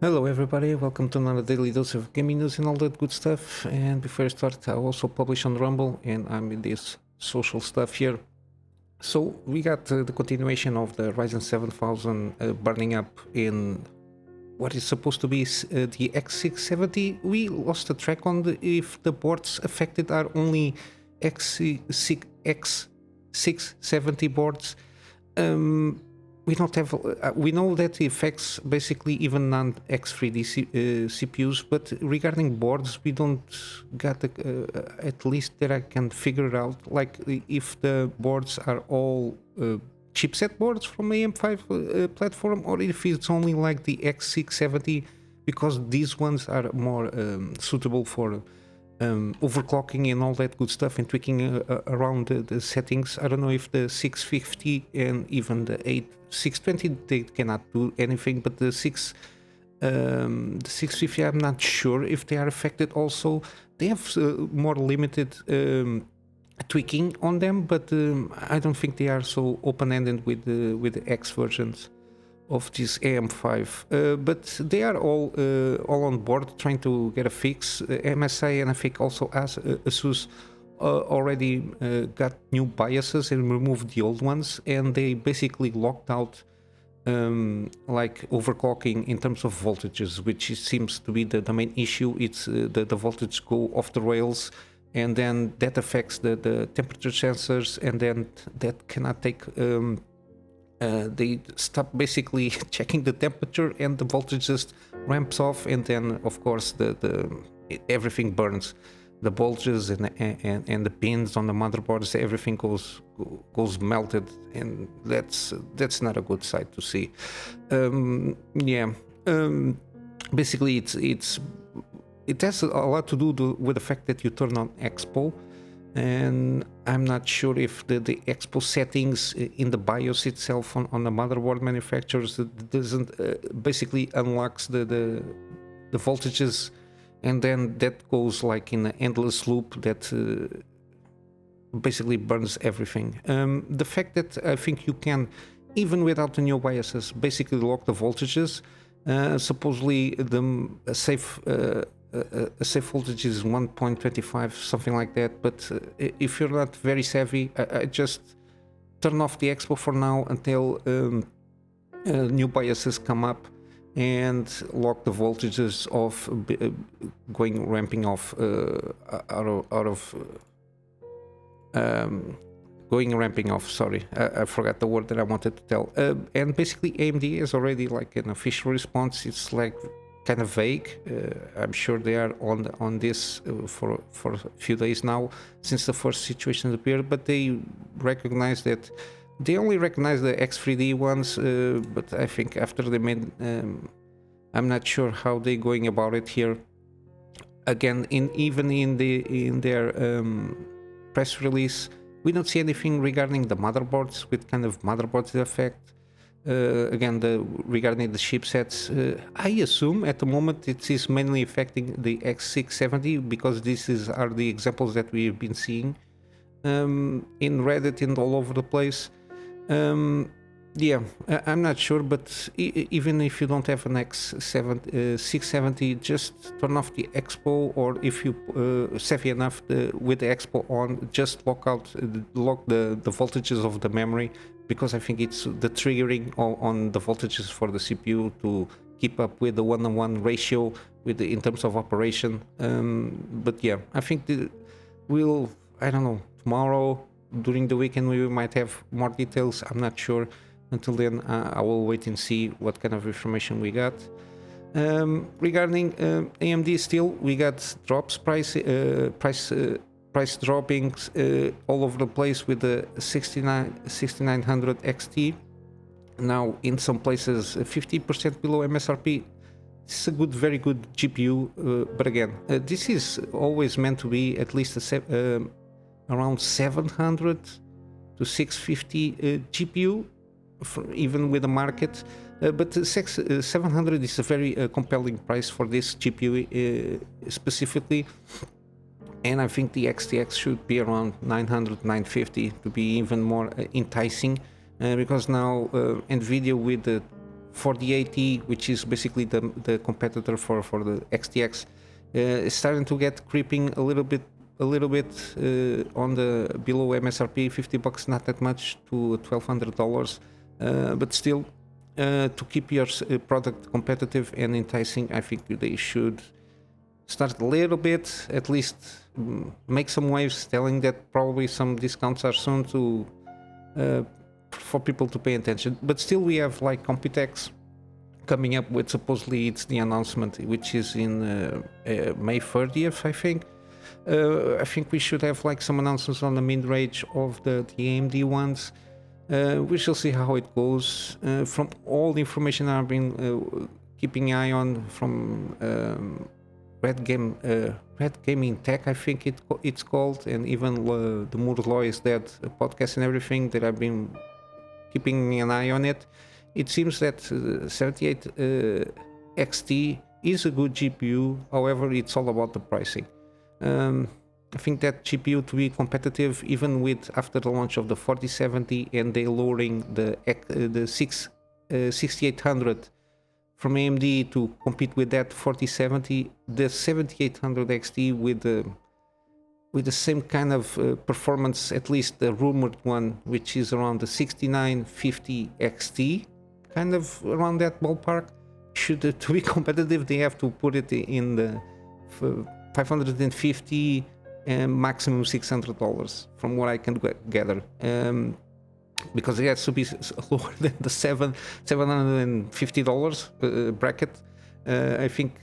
Hello everybody, welcome to another daily dose of gaming news and all that good stuff. And before I start, I also publish on Rumble and I'm in this social stuff here. So we got the continuation of the Ryzen 7000 burning up in what is supposed to be the X670. We lost the track on if the boards affected are only X670 boards. We don't have. We know that it affects basically even non-X3D CPUs, but regarding boards, we don't got at least that I can figure out. Like if the boards are all chipset boards from AM5 platform, or if it's only like the X670, because these ones are more suitable for overclocking and all that good stuff and tweaking around the settings. I don't know if the 650 and even the 620 they cannot do anything, but the 650 I'm not sure if they are affected also. They have more limited tweaking on them, but I don't think they are so open-ended with the X versions of this AM5, but they are all on board trying to get a fix. MSI and I think also ASUS already got new biases and removed the old ones, and they basically locked out like overclocking in terms of voltages, which seems to be the main issue. It's the voltage go off the rails, and then that affects the temperature sensors, and then that cannot take they stop basically checking the temperature and the voltage just ramps off, and then of course everything burns. The bulges and the pins on the motherboards, everything goes melted, and that's not a good sight to see. Basically it has a lot to do with the fact that you turn on Expo, and I'm not sure if the Expo settings in the BIOS itself on the motherboard manufacturers doesn't basically unlocks the voltages, and then that goes like in an endless loop that basically burns everything. The fact that I think you can, even without the new BIOSes, basically lock the voltages. Supposedly the safe voltage is 1.25, something like that, but if you're not very savvy, I just turn off the Expo for now until new BIOSes come up, and lock the voltages off, ramping off ramping off. Sorry, I forgot the word that I wanted to tell. And basically AMD is already like an official response. It's like kind of vague. I'm sure they are on this for a few days now since the first situation appeared, but they recognize that they only recognize the X3D ones, but I think after they made I'm not sure how they're going about it here. Again, even in their press release, we don't see anything regarding the motherboards, with kind of motherboards effect. Again, regarding the chipsets, I assume at the moment it is mainly affecting the X670, because are the examples that we've been seeing in Reddit and all over the place. I'm not sure, but even if you don't have an X670, just turn off the Expo, or if you savvy enough with the Expo on, just lock the voltages of the memory, because I think it's the triggering on the voltages for the CPU to keep up with the 1:1 ratio in terms of operation. But yeah, I think I don't know, tomorrow during the weekend we might have more details. I'm not sure. Until then, I will wait and see what kind of information we got. Regarding AMD, still we got drops, price dropping all over the place with the 6900 XT. Now in some places 50% below MSRP. It's a very good GPU, but again, this is always meant to be at least around 700 to 650 GPU. Even with the market, but 700 is a very compelling price for this GPU specifically, and I think the XTX should be around 900, 950 to be even more enticing, because now Nvidia with the 4080, which is basically the competitor for the XTX, is starting to get creeping a little bit on the below MSRP, $50, not that much, to $1,200, but still, to keep your product competitive and enticing, I think they should start a little bit, at least make some waves, telling that probably some discounts are soon to for people to pay attention. But still, we have like Computex coming up with, supposedly it's the announcement, which is in May 30th, I think. I think we should have like some announcements on the mid-range of the AMD ones. We shall see how it goes. From all the information I've been keeping an eye on from Red Gaming Tech, I think it's called, and even the Moore's Law is Dead podcast and everything that I've been keeping an eye on it. It seems that 78 XT is a good GPU, however, it's all about the pricing. I think that GPU to be competitive, even with after the launch of the 4070 and they lowering the 6800 from AMD to compete with that 4070, the 7800 XT with the same kind of performance, at least the rumored one, which is around the 6950 XT, kind of around that ballpark. Should to be competitive, they have to put it in the 550 and maximum $600, from what I can gather, because it has to be lower than the $750 bracket. I think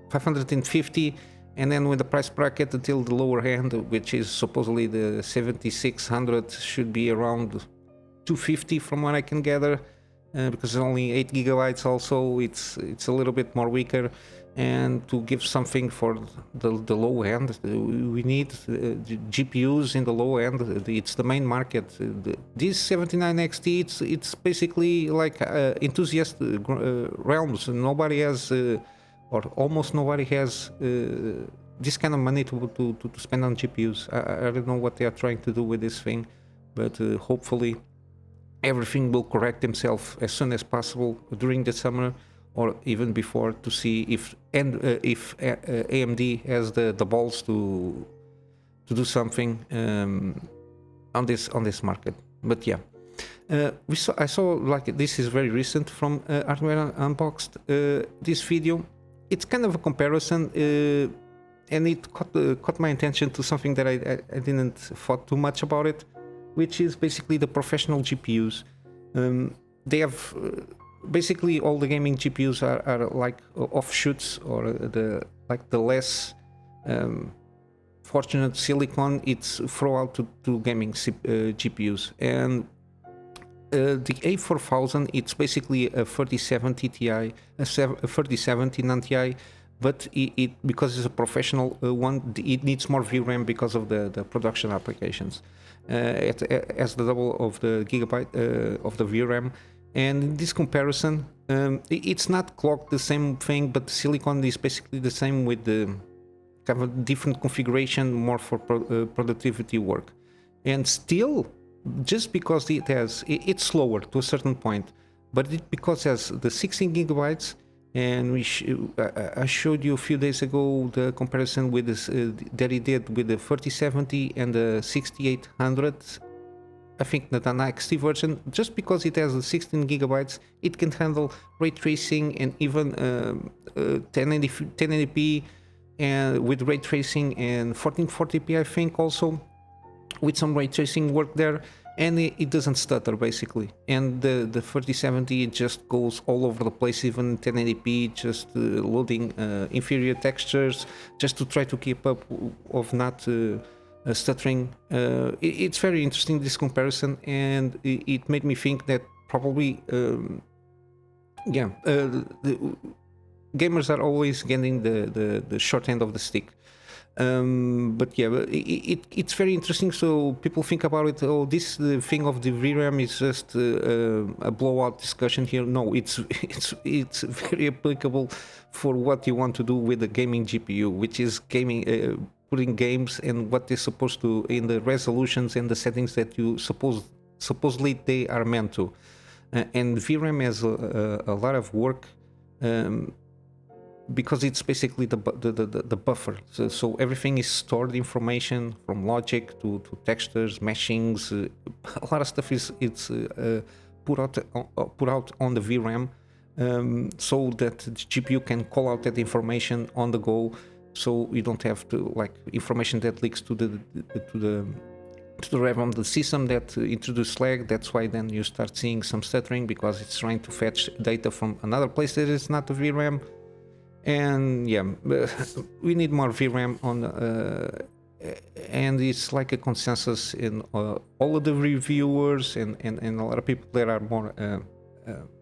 550, and then with the price bracket until the lower end, which is supposedly the 7600, should be around 250 from what I can gather, because it's only 8 gigabytes. Also, it's a little bit more weaker. And to give something for the low end, we need GPUs in the low end. It's the main market. This 79XT, it's basically like enthusiast realms. Nobody has, or almost nobody has, this kind of money to spend on GPUs. I don't know what they are trying to do with this thing, but hopefully everything will correct themselves as soon as possible during the summer, or even before, to see if AMD has the balls to do something on this market. But yeah, I saw, like, this is very recent from Hardware Unboxed, this video. It's kind of a comparison, and it caught my attention to something that I didn't thought too much about it, which is basically the professional GPUs. They have basically all the gaming GPUs are like offshoots, or the less fortunate silicon. It's thrown out to gaming GPUs, and the A4000, it's basically a 3070 Ti, a 3070 non-Ti, but it because it's a professional one, it needs more VRAM because of the production applications. It has the double of the gigabyte of the VRAM. And in this comparison, it's not clocked the same thing, but the silicon is basically the same, with the kind of a different configuration, more for productivity work. And still, just because it's slower to a certain point, but because it has the 16 gigabytes, and I showed you a few days ago the comparison with this that he did with the 3070 and the 6800. I think the XT version, just because it has the 16 gigabytes, it can handle ray tracing and even 1080p and with ray tracing, and 1440p, I think, also with some ray tracing work there, and it doesn't stutter basically. And the 3070, it just goes all over the place, even 1080p, just loading inferior textures just to try to keep up of not stuttering. It's very interesting, this comparison, and it made me think that probably gamers are always getting the short end of the stick. But yeah, it's very interesting. So people think about it, oh, this thing of the VRAM is just a blowout discussion here. No, it's very applicable for what you want to do with the gaming GPU, which is gaming, putting games and what they're supposed to, in the resolutions and the settings that you supposedly they are meant to. and VRAM has a lot of work because it's basically the buffer. So everything is stored information from logic to textures, meshings. A lot of stuff is put out on the VRAM, so that the GPU can call out that information on the go. So you don't have to like information that leaks to the RAM of the system that introduce lag. That's why then you start seeing some stuttering, because it's trying to fetch data from another place that is not the VRAM. And yeah, we need more VRAM on, and it's like a consensus in all of the reviewers and a lot of people that are more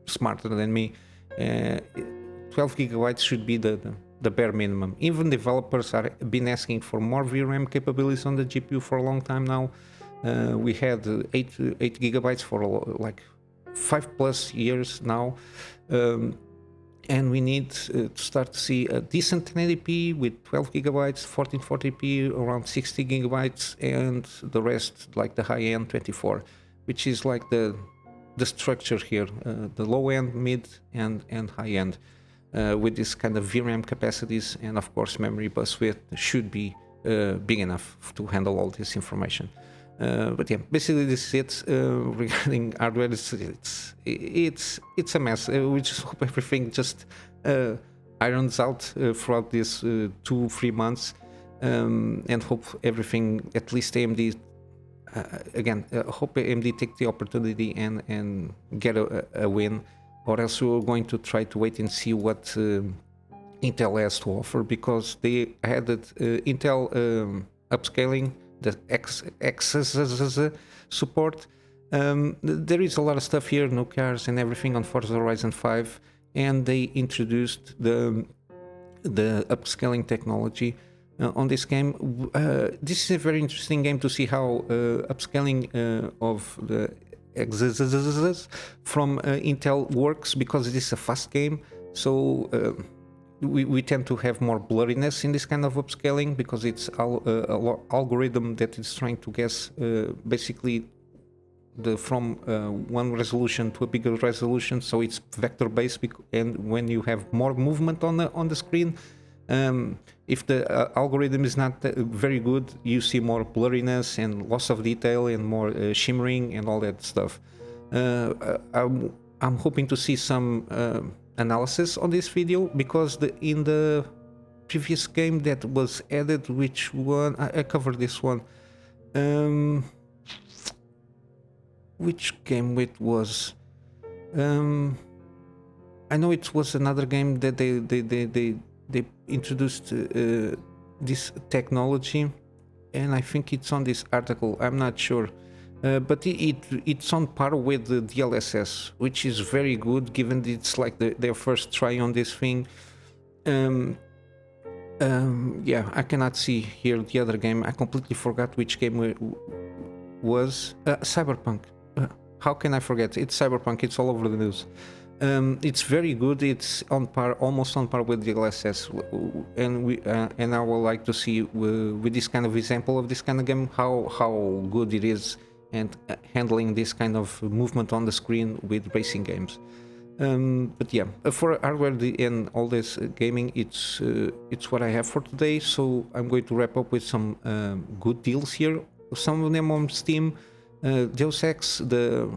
smarter than me. 12 gigabytes should be the bare minimum. Even developers are been asking for more VRAM capabilities on the GPU for a long time now. We had 8 gigabytes for like 5+ years now. And we need to start to see a decent 1080p with 12 gigabytes, 1440p around 60 gigabytes, and the rest like the high-end 24, which is like the structure here, the low-end, mid, and high-end, with this kind of VRAM capacities, and of course memory bus width should be big enough to handle all this information. But yeah, basically this is it regarding hardware. It's a mess. We just hope everything just irons out throughout these 2-3 months, and hope everything, at least AMD, again, hope AMD take the opportunity and get a win, or else we're going to try to wait and see what Intel has to offer, because they added Intel upscaling, the X support. There is a lot of stuff here, no cars and everything on Forza Horizon 5, and they introduced the upscaling technology on this game. This is a very interesting game to see how upscaling of the X from Intel works, because it is a fast game. So we tend to have more blurriness in this kind of upscaling, because it's an algorithm that is trying to guess basically from one resolution to a bigger resolution. So it's vector based, and when you have more movement on the screen, if the algorithm is not very good, you see more blurriness and loss of detail and more shimmering and all that stuff. I'm hoping to see some analysis on this video, because in the previous game that was added, which one I covered this one, which game it was, I know it was another game that they introduced this technology, and I think it's on this article, I'm not sure. But it's on par with the DLSS, which is very good, given that it's like their first try on this thing. Yeah, I cannot see here the other game. I completely forgot which game it was. Cyberpunk. How can I forget? It's Cyberpunk. It's all over the news. It's very good. It's on par, almost on par with DLSS, and I would like to see with this kind of example of this kind of game how good it is, and handling this kind of movement on the screen with racing games. But yeah, for hardware and all this gaming, it's what I have for today. So I'm going to wrap up with some good deals here. Some of them on Steam. Deus Ex, the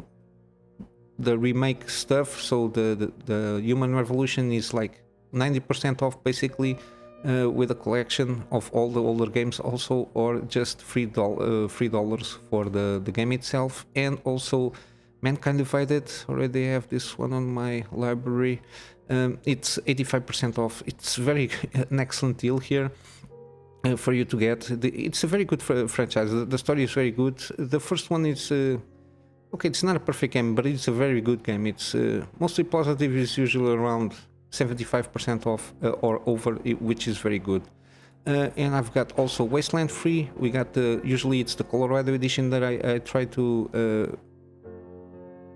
remake stuff. So the Human Revolution is like 90% off basically, with a collection of all the older games also, or just $3 for the game itself. And also Mankind Divided, already have this one on my library. It's 85% off. It's very an excellent deal here for you to get. It's a very good franchise. The story is very good. The first one is okay, it's not a perfect game, but it's a very good game. It's mostly positive, is usually around 75% off or over, which is very good. And I've got also Wasteland free. We got usually it's the Colorado edition that I try to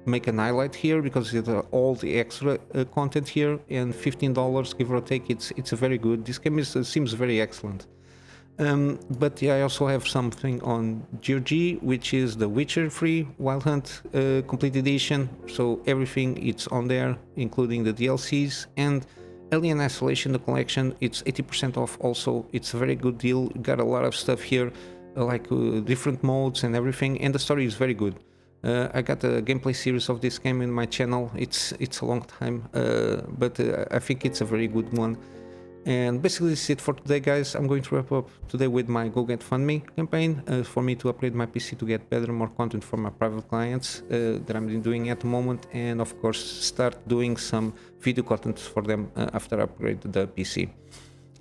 make an highlight here, because it's all the extra content here, and $15 give or take. It's a very good. This game seems very excellent. But yeah, I also have something on GOG, which is the Witcher 3 Wild Hunt Complete Edition. So everything it's on there, including the DLCs, and Alien Isolation, the collection, it's 80% off also. It's a very good deal. Got a lot of stuff here, like different modes and everything, and the story is very good. I got a gameplay series of this game in my channel. It's a long time, but I think it's a very good one. And basically this is it for today, guys. I'm going to wrap up today with my Go Get Fund Me campaign for me to upgrade my PC to get better, more content for my private clients that I'm doing at the moment, and of course start doing some video content for them after I upgrade the PC.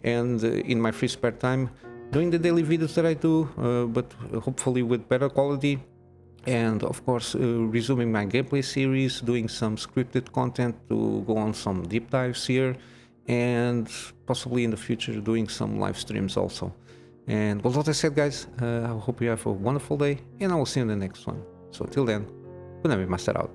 And in my free spare time, doing the daily videos that I do, but hopefully with better quality. And of course resuming my gameplay series, doing some scripted content to go on some deep dives here, and possibly in the future doing some live streams also. And with what I said, guys, I hope you have a wonderful day, and I will see you in the next one. So till then, Kunamy Master out.